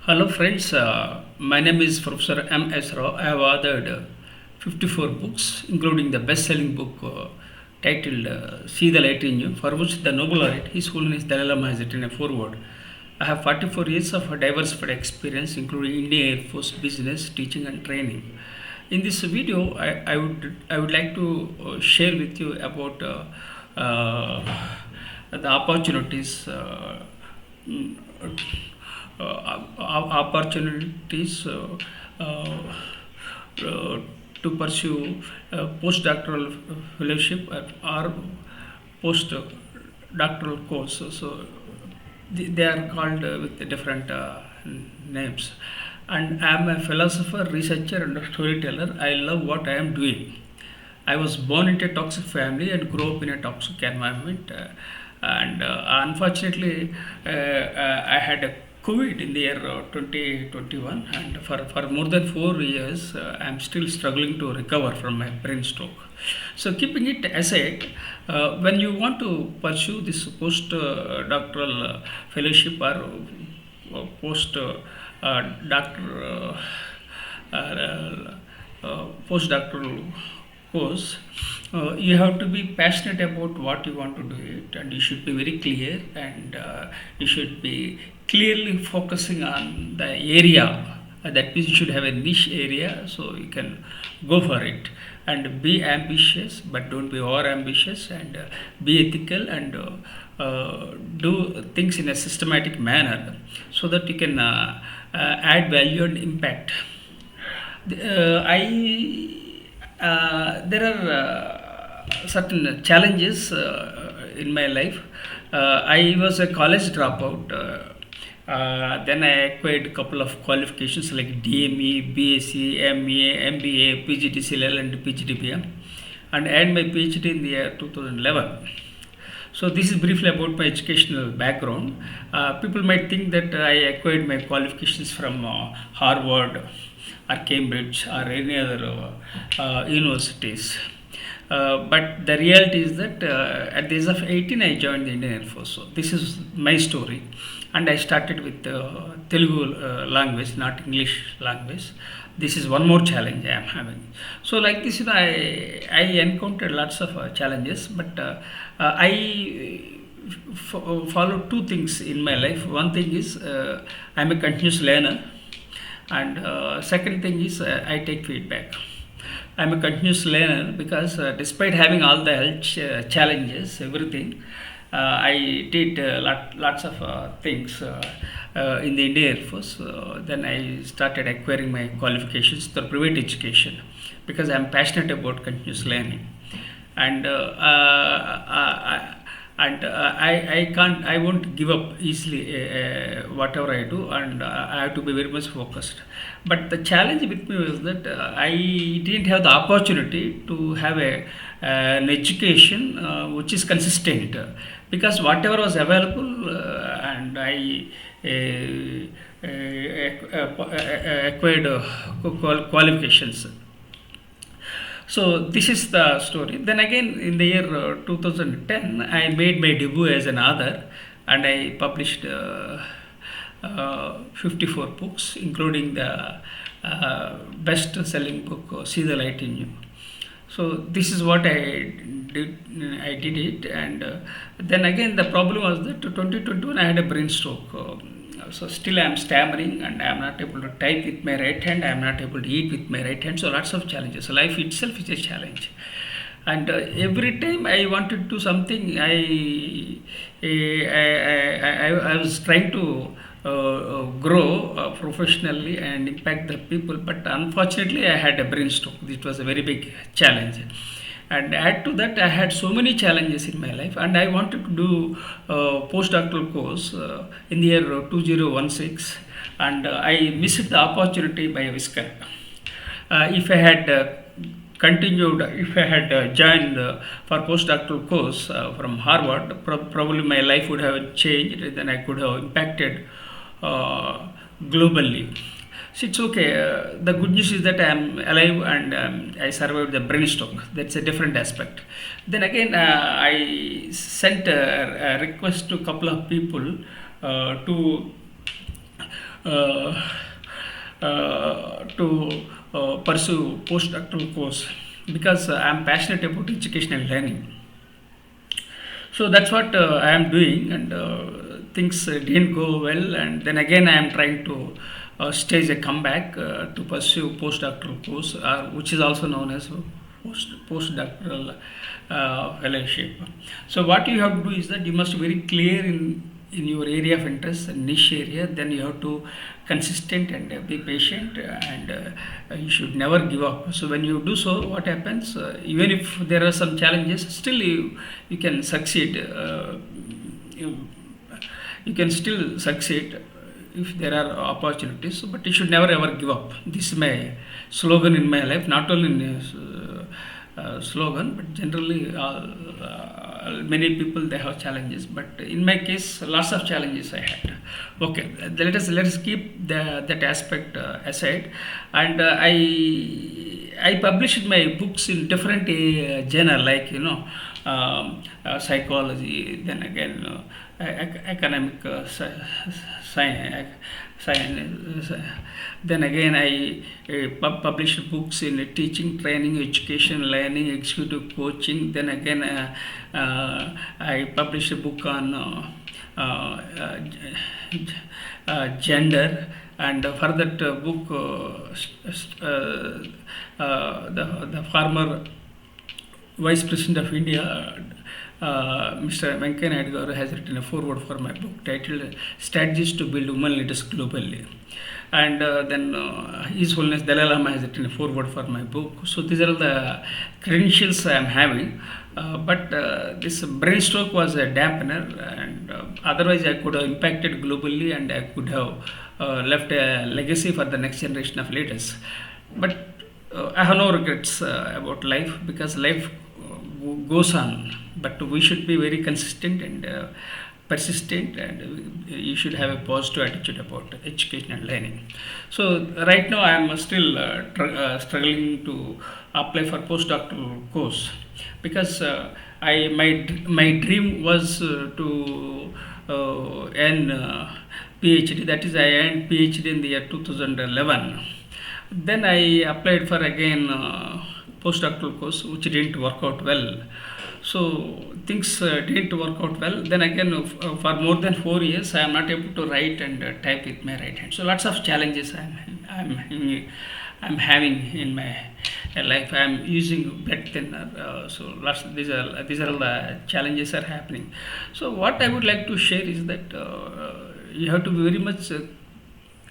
Hello friends, my name is Professor M.S.Rao. I have authored 54 books, including the best-selling book titled See the Light in You, for which the Nobel laureate, His Holiness Dalai Lama, has written a foreword. I have 44 years of diversified experience, including Indian Air Force, business, teaching and training. In this video, I would like to share with you about the opportunities mm, opportunities uh, to pursue postdoctoral fellowship or postdoctoral course. So they are called with different names. And I am a philosopher, researcher, and a storyteller. I love what I am doing. I was born into a toxic family and grew up in a toxic environment. And Unfortunately, I had a COVID in the year 2021, and for more than 4 years, I'm still struggling to recover from my brain stroke. So, keeping it aside, when you want to pursue this post-doctoral fellowship or doctor postdoctoral course, you have to be passionate about what you want to do it, and you should be very clear, and you should be clearly focusing on the area. That means you should have a niche area so you can go for it, and be ambitious, but don't be over ambitious, and be ethical, and do things in a systematic manner so that you can add value and impact. There are certain challenges in my life. I was a college dropout. Then I acquired a couple of qualifications like DME, BSc, MA, MBA, PGDCLL, and PGDBM, and I had my PhD in the year 2011. So this is briefly about my educational background. People might think that I acquired my qualifications from Harvard or Cambridge or any other universities. But the reality is that at the age of 18, I joined the Indian Air Force. So this is my story, and I started with Telugu language, not English language. This is one more challenge I am having. So like this, I encountered lots of challenges, but follow two things in my life. One thing is I'm a continuous learner, and second thing is I take feedback. I'm a continuous learner because despite having all the health challenges, everything, I did lots of things in the Indian Air Force. Then I started acquiring my qualifications through private education because I'm passionate about continuous learning, and I won't give up easily whatever I do, and I have to be very much focused. But the challenge with me was that I didn't have the opportunity to have an education which is consistent, because whatever was available, and I acquired qualifications. So this is the story. Then again, in the year 2010, I made my debut as an author, and I published 54 books, including the best-selling book "See the Light in You." So this is what I did. I did it, and then again, the problem was that 2021 I had a brain stroke. So still I am stammering, and I am not able to type with my right hand. I am not able to eat with my right hand. So lots of challenges. Life itself is a challenge, and every time I wanted to do something, I was trying to grow professionally and impact the people, but unfortunately I had a brain stroke. It was a very big challenge, and add to that, I had so many challenges in my life, and I wanted to do postdoctoral course in the year 2016, and I missed the opportunity by a whisker. If I had continued, if I had joined for postdoctoral course from Harvard, probably my life would have changed. Then I could have impacted globally. So it's okay. The good news is that I am alive, and I survived the brain stroke. That's a different aspect. Then again, I sent a request to a couple of people to uh, to pursue postdoctoral course because I'm passionate about education and learning. So that's what I am doing, and things didn't go well, and then again I am trying to stage a comeback to pursue postdoctoral course, which is also known as postdoctoral fellowship. So what you have to do is that you must be very clear in your area of interest, niche area. Then you have to consistent and be patient, and you should never give up. So when you do so, what happens, even if there are some challenges, still you can succeed. You, you can still succeed if there are opportunities, but you should never ever give up. This is my slogan in my life, not only in slogan, but generally many people they have challenges, but in my case lots of challenges I had. Okay, let us keep that aspect aside, and I published my books in different genre, like psychology, then again academic science. Then again I published books in teaching, training, education, learning, executive coaching. Then again I published a book on gender, and for that book the former Vice President of India, Mr. Venkaiah Naidu garu has written a foreword for my book titled "Strategies to Build Women Leaders Globally," and then His Holiness Dalai Lama has written a foreword for my book. So these are the credentials I am having, but this brain stroke was a dampener, and otherwise I could have impacted globally, and I could have left a legacy for the next generation of leaders. But I have no regrets about life, because life goes on, but we should be very consistent and persistent, and you should have a positive attitude about education and learning. So right now I am still struggling to apply for postdoctoral course, because my dream was to earn PhD. That is, I earned PhD in the year 2011. Then I applied for again postdoctoral course, which didn't work out well. So things didn't work out well. Then again, for more than 4 years, I am not able to write and type with my right hand. So lots of challenges I'm having in my life. I am using blood thinner. So these are all the challenges are happening. So what I would like to share is that you have to be very much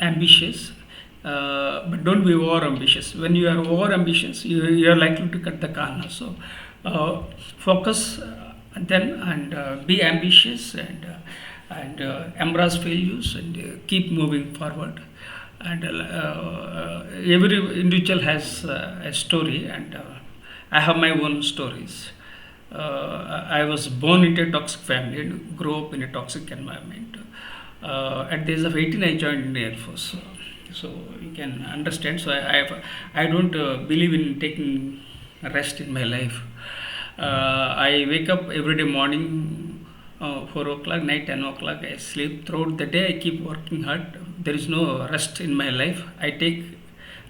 ambitious, but don't be over ambitious. When you are over ambitious, you are likely to cut the corner. So focus and be ambitious, and embrace failures, and keep moving forward. And every individual has a story, and I have my own stories. I was born into a toxic family and grew up in a toxic environment. At the age of 18, I joined the Air Force. So you can understand. So I don't believe in taking rest in my life. I wake up every day morning 4 o'clock, night 10 o'clock. I sleep throughout the day. I keep working hard. There is no rest in my life. I take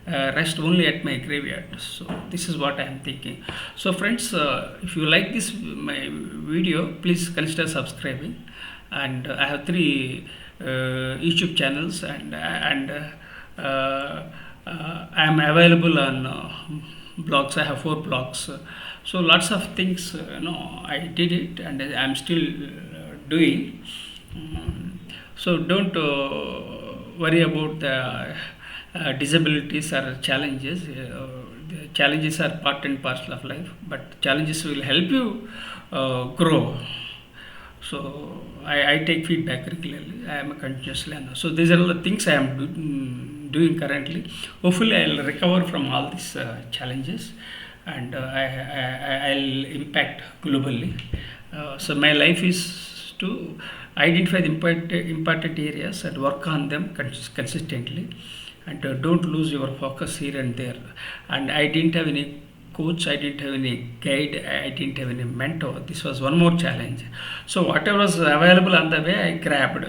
rest only at my graveyard. So this is what I am thinking. So friends, if you like this my video, please consider subscribing. And I have 3 YouTube channels, and I am available on blogs. I have 4 blogs. So lots of things, I did it, and I am still doing. So don't worry about the disabilities or challenges. The challenges are part and parcel of life, but challenges will help you grow. So I take feedback regularly. I am a continuous learner. So these are all the things I am doing currently. Hopefully I will recover from all these challenges, and I'll impact globally. So my life is to identify the important areas and work on them consistently, and don't lose your focus here and there. And I didn't have any coach, I didn't have any guide, I didn't have any mentor. This was one more challenge. So whatever was available on the way, I grabbed.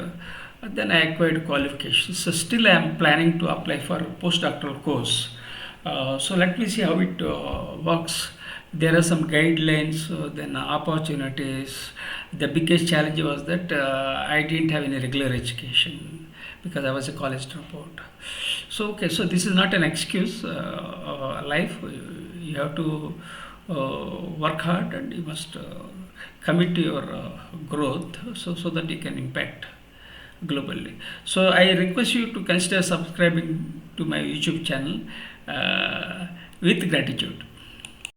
Then I acquired qualifications. So still I am planning to apply for a postdoctoral course. So let me see how it works. There are some guidelines, then opportunities. The biggest challenge was that I didn't have any regular education because I was a college dropout. So okay, so this is not an excuse. Life, you have to work hard and you must commit to your growth, so that you can impact globally. So I request you to consider subscribing to my YouTube channel with gratitude.